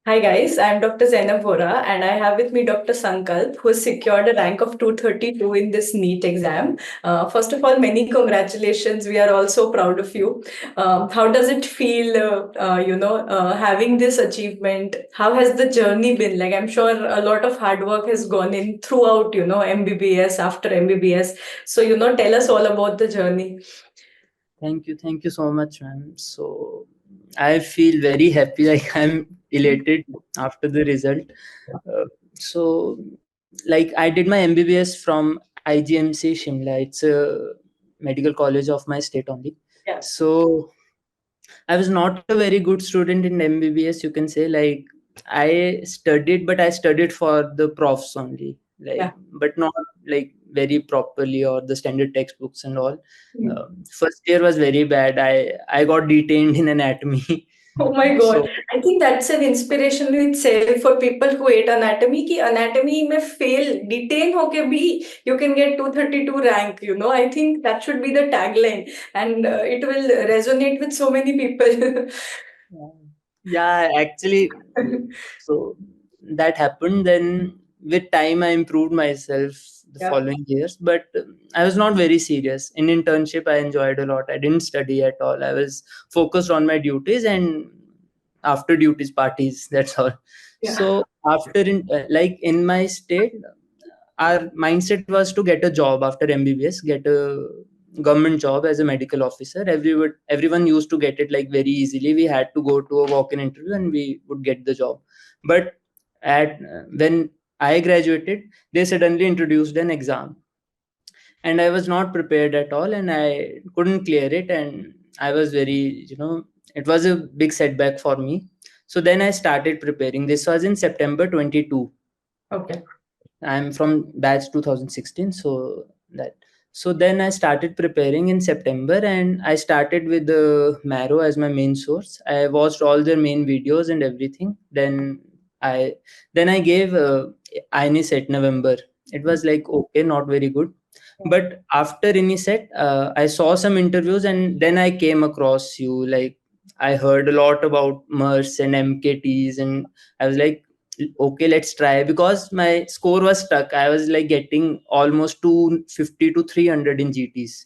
Hi guys, I'm Dr. Zainab Vora and I have with me Dr. Sankalp who has secured a rank of 232 in this NEET exam. First of all, many congratulations. We are all so proud of you. How does it feel, having this achievement? How has the journey been? Like, I'm sure a lot of hard work has gone in throughout, MBBS, after MBBS. So, tell us all about the journey. Thank you so much, ma'am. So I feel very happy, like I'm elated after the result. So I did my MBBS from IGMC Shimla. It's a medical college of my state only. Yeah. So I was not a very good student in MBBS, you can say. Like I studied, but I studied for the profs only, Yeah. but not like very properly or the standard textbooks and all. Mm. First year was very bad. I got detained in anatomy. Oh my God. So I think that's an inspiration in itself for people who hate anatomy कि anatomy में fail detain होके भी you can get 232 rank, I think that should be the tagline and it will resonate with so many people. yeah, actually, so that happened. Then with time, I improved myself the Yeah. following years, but I was not very serious. In internship, I enjoyed a lot. I didn't study at all. I was focused on my duties and after duties parties. That's all. Yeah. So after in my state, our mindset was to get a job after MBBS, get a government job as a medical officer. Everyone used to get it like very easily. We had to go to a walk-in interview and we would get the job. But at when I graduated, they suddenly introduced an exam, and I was not prepared at all, and I couldn't clear it, and I was very, it was a big setback for me. So then I started preparing. This was in September 22. Okay. I'm from batch 2016, so that. So then I started preparing in September, and I started with the Marrow as my main source. I watched all their main videos and everything. I then I gave INI November. It was like okay, not very good. But after INI I saw some interviews, and then I came across you. Like I heard a lot about MERS and MKTs, and I was like, okay, let's try, because my score was stuck. I was like getting almost 250 to 300 in GTs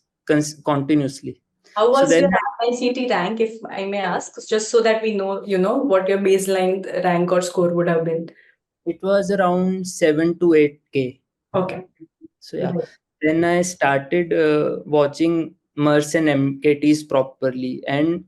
continuously. How So was then your ICT rank, if I may ask, just so that we know, what your baseline rank or score would have been? it was around 7 to 8K. Okay. So yeah, then I started watching MERS and MKTs properly, and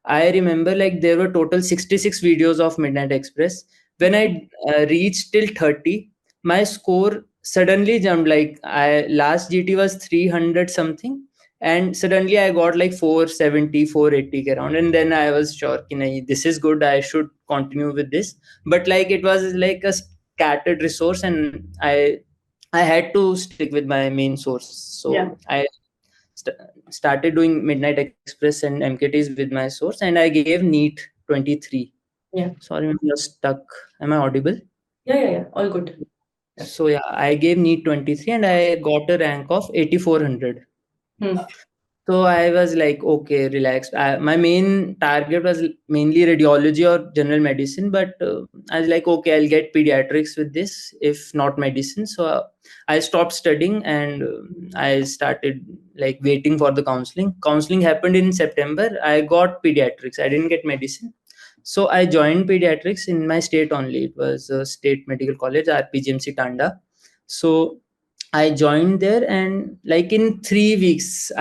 I remember like there were total 66 videos of Midnight Express. When I reached till 30, my score suddenly jumped. Like I last GT was 300 something, and suddenly I got like 470, 480 around, and then I was sure, "Nahi, this is good. I should continue with this." But like it was like a scattered resource, and I had to stick with my main source. Yeah. So I st- started doing Midnight Express and MKTs with my source, and I gave NEET 23. Yeah. Sorry, you're stuck. Am I audible? Yeah. All good. Yeah. So yeah, I gave NEET 23 and I got a rank of 8400. Hmm. So I was like, okay, relaxed. My main target was mainly radiology or general medicine, but I was like, okay, I'll get pediatrics with this, if not medicine. So I stopped studying, and I started like waiting for the counseling. Counseling happened in September. I got pediatrics. I didn't get medicine. So I joined pediatrics in my state only. It was a state medical college, RPGMC Tanda. So I joined there, and like in 3 weeks,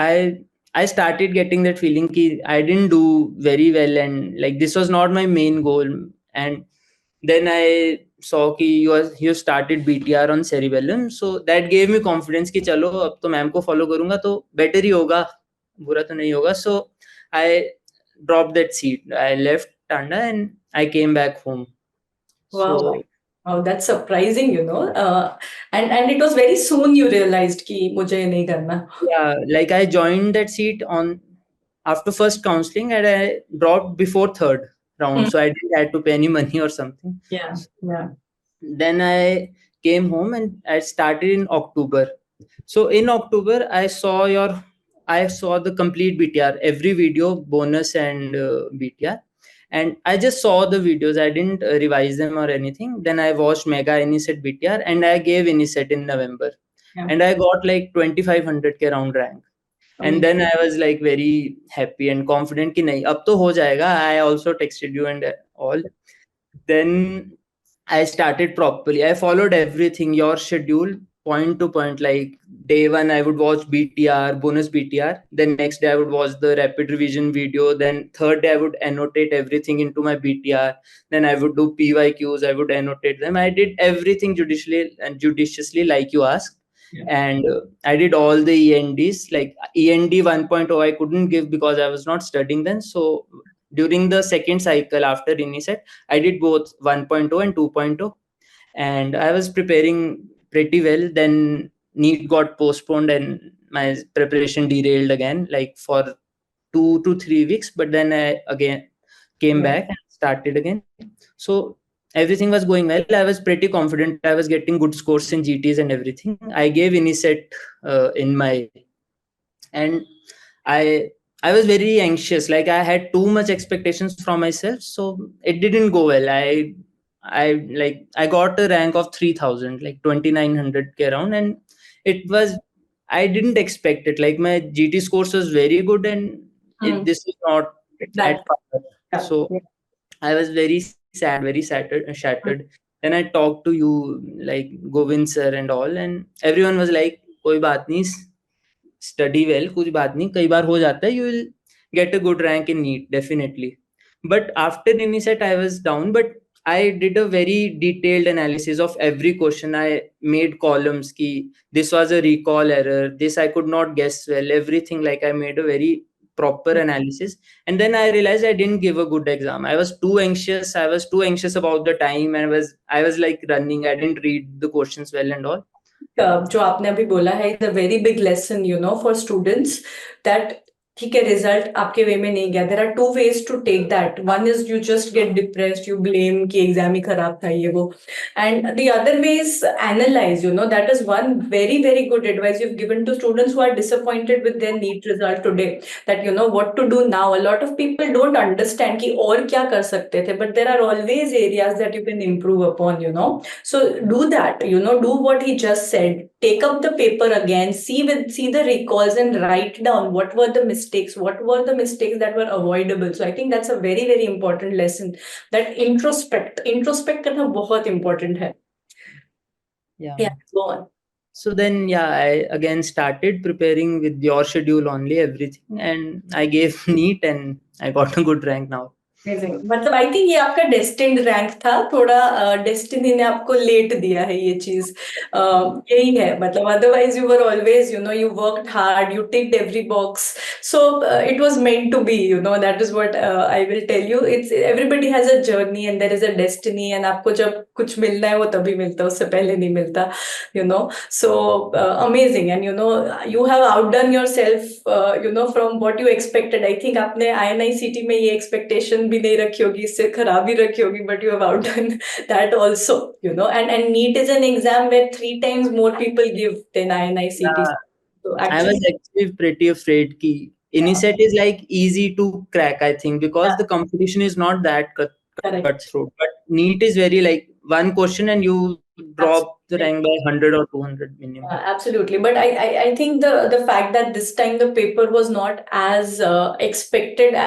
I started getting that feeling that I didn't do very well, and like this was not my main goal. And then I saw कि you started BTR on Cerebellum, so that gave me confidence कि चलो अब तो ma'am को follow करूँगा तो better ही होगा, बुरा तो नहीं होगा. So I dropped that seat. I left Tanda and I came back home. Wow. So Wow, that's surprising. And it was very soon you realized कि मुझे ये नहीं करना. yeah, like I joined that seat on after first counseling, and I dropped before third round, so I didn't have to pay any money or something. Yeah. Yeah. Then I came home and I started in October. So in October, I saw the complete BTR, every video, bonus and BTR. and I just saw the videos. I didn't revise them or anything. Then I watched Mega Iniset BTR and I gave Iniset in November, Yeah. and I got like 2500K round rank. And then I was like very happy and confident कि नहीं अब तो हो जाएगा. I also texted you and all. Then I started properly. I followed everything, your schedule, point to point. Like day one, I would watch BTR, bonus BTR. Then next day, I would watch the rapid revision video. Then third day, I would annotate everything into my BTR. Then I would do PYQs. I would annotate them. I did everything judiciously, like you asked. Yeah. And I did all the ENDs. Like END 1.0, I couldn't give because I was not studying then. So during the second cycle after Iniset, I did both 1.0 and 2.0, and I was preparing pretty well. Then NEET got postponed and my preparation derailed again, like for 2 to 3 weeks. But then I again came back and started again. So everything was going well. I was pretty confident. I was getting good scores in GTs and everything. I gave Iniset in my, and I I was very anxious. Like I had too much expectations from myself, so it didn't go well. I got a rank of 3000, like 2900K around, and it was, I didn't expect it. Like my GT scores was very good, and this is not at par. So I was very sad, very shattered. Then I talked to you, like Govind sir and all, and everyone was like, "कोई बात नहीं, study well, कुछ बात नहीं, कई बार हो जाता है, you will get a good rank in NEET definitely." But after Iniset I was down, but I did a very detailed analysis of every question. I made columns ki this was a recall error, this I could not guess well, everything. Like I made a very proper analysis, and then I realized I didn't give a good exam. I was too anxious about the time, and I was like running. I didn't read the questions well and all. जो आपने अभी बोला है, it's a very big lesson for students that ठीक है result आपके way में नहीं गया. There are two ways to take that. One is you just get depressed, you blame कि एग्जाम ही खराब था ये वो, and the other way is analyse. That is one very very good advice you have given to students who are disappointed with their NEET result today, that what to do now. A lot of people don't understand कि और क्या कर सकते थे, but there are always areas that you can improve upon. So do that, do what he just said. Take up the paper again, see the recalls and write down what were the mistakes that were avoidable. So I think that's a very very important lesson, that introspect करना बहुत important है. Yeah. Go on. So then, I again started preparing with your schedule only, everything, and I gave NEET and I got a good rank now. मतलब I think ये आपका destined rank था, थोड़ा destiny ने आपको late दिया है ये चीज. यही है, मतलब otherwise you were always you worked hard, you ticked every box. So it was meant to be, that is what I will tell you. It's everybody has a journey and there is a destiny, and आपको जब कुछ मिलना है वो तभी मिलता है, उससे पहले नहीं मिलता. So amazing, and you have outdone yourself from what you expected. I think आपने INICT में ये expectation भी नहीं रखी होगी, इससे खराब ही रखी होगी, but you have outdone that also. And NEET is an exam where 3 times more people give than INICT. So I was actually pretty afraid ki Iniset is like easy to crack, I think, because the competition is not that cutthroat. But NEET is very like one question and you drop the rank by 100 or 200 minimum. Absolutely, but I think the fact that this time the paper was not as expected,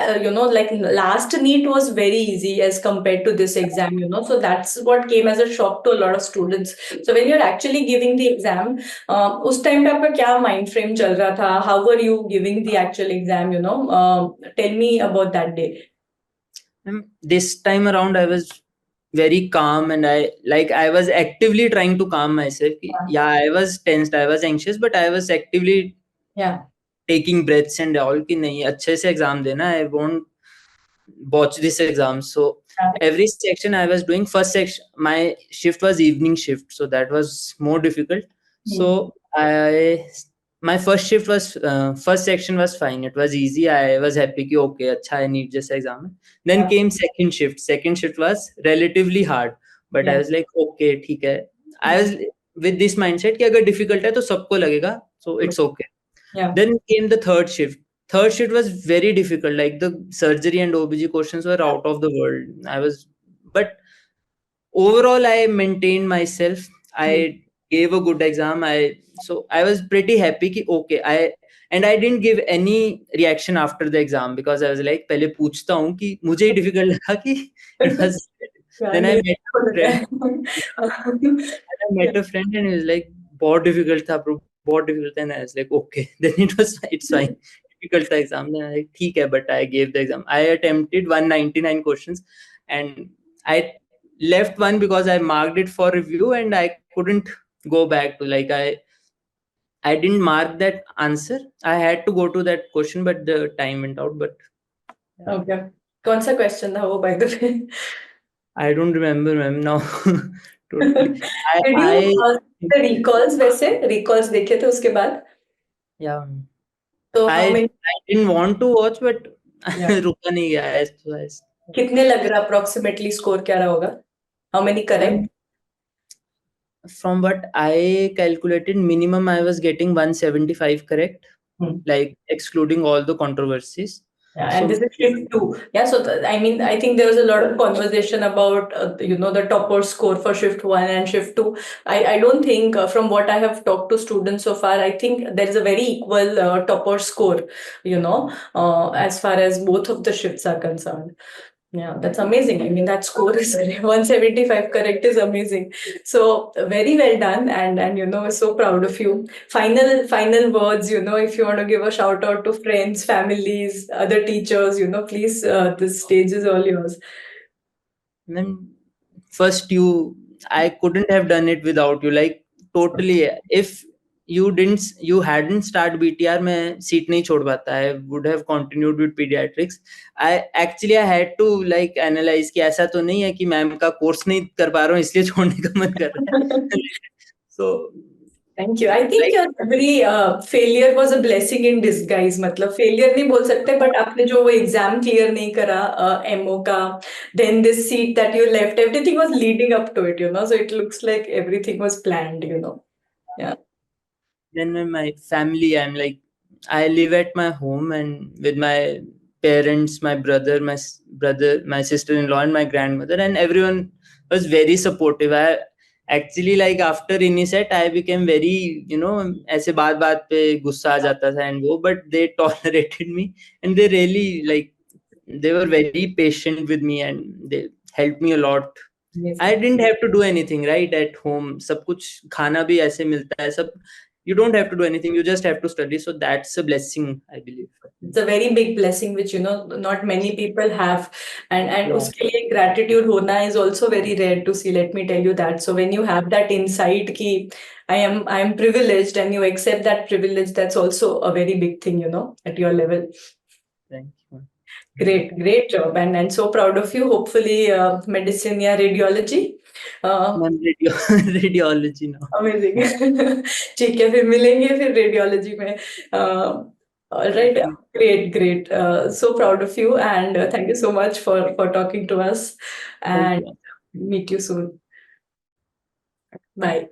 like last NEET was very easy as compared to this exam, so that's what came as a shock to a lot of students. So when you're actually giving the exam, उस time पे आपका क्या mind frame चल रहा था? How were you giving the actual exam? Tell me about that day. This time around I was very calm, and I was actively trying to calm myself. I was tensed, I was anxious, but I was actively taking breaths and all कि नहीं अच्छे से exam देना, I won't botch this exam. So every section I was doing. First section, my shift was evening shift, so that was more difficult. So my first shift was first section was fine, it was easy. I was happy कि okay अच्छा है NEET जैसा exam है. Then came second shift was relatively hard, but I was like okay ठीक है. I was with this mindset कि अगर difficult है तो सबको लगेगा, so it's okay. Then came the third shift. third shift was very difficult. Like the surgery and OBG questions were out of the world. But overall I maintained myself. I gave a good exam. I was pretty happy ki okay. I didn't give any reaction after the exam because I was like पहले पूछता हूँ कि मुझे ही difficult लगा कि it was. Then I met a friend. And I met a friend and he was like बहुत difficult था bro, बहुत difficult था. And I was like okay. Then it's fine. Difficult था exam. Then I was like ठीक है, but I gave the exam. I attempted 199 questions and I left one because I marked it for review and I couldn't go back to I didn't mark that answer. I had to go to that question, but the time went out. But Okay. कौन सा question था वो by the way? I don't remember, ma'am, now. Totally. Did you the recalls वैसे recalls देखे थे उसके बाद? Yeah. तो how many? I didn't want to watch, but Yeah. रुका नहीं गया. कितने लग रहा approximately score क्या रहा होगा? How many correct? From what I calculated, minimum I was getting 175 correct, like excluding all the controversies. Yeah, and this is shift 2. Yeah, so I mean, I think there was a lot of conversation about the topper score for shift 1 and shift 2. I don't think from what I have talked to students so far, I think there is a very equal topper score, as far as both of the shifts are concerned. Yeah, that's amazing. I mean, that score is 175 correct is amazing. So very well done, and we're so proud of you. Final words, if you want to give a shout out to friends, families, other teachers, please, this stage is all yours. Then first I couldn't have done it without you. Like totally, if you hadn't started BTR, मैं seat नहीं छोड़ पाता. I would have continued with pediatrics. I had to like analyze कि ऐसा तो नहीं है कि मैम का कोर्स नहीं कर पा रहा हूँ इसलिए छोड़ने का मन कर रहा है. So Thank you. I think your every failure was a blessing in disguise. मतलब failure नहीं बोल सकते, but आपने जो वो exam clear नहीं करा MO का, then this seat that you left, everything was leading up to it, So it looks like everything was planned, Yeah. Then with my family, I live at my home and with my parents, my brother, my sister-in-law, and my grandmother, and everyone was very supportive. I actually after Iniset, I became very, ऐसे बात पे गुस्सा आ जाता था and but they tolerated me and they really they were very patient with me and they helped me a lot. Yes. I didn't have to do anything right at home. सब कुछ खाना भी ऐसे मिलता है सब. You don't have to do anything. You just have to study. So that's a blessing, I believe. It's a very big blessing, which not many people have, and uske liye gratitude hona is also very rare to see. Let me tell you that. So when you have that insight ki I am privileged, and you accept that privilege, that's also a very big thing, at your level. Thank you. Great job, and so proud of you. Hopefully, medicine या radiology. Radiology now. Amazing. ठीक है, फिर मिलेंगे फिर radiology में. All right, great. So proud of you, and thank you so much for talking to us. And meet you soon. Bye.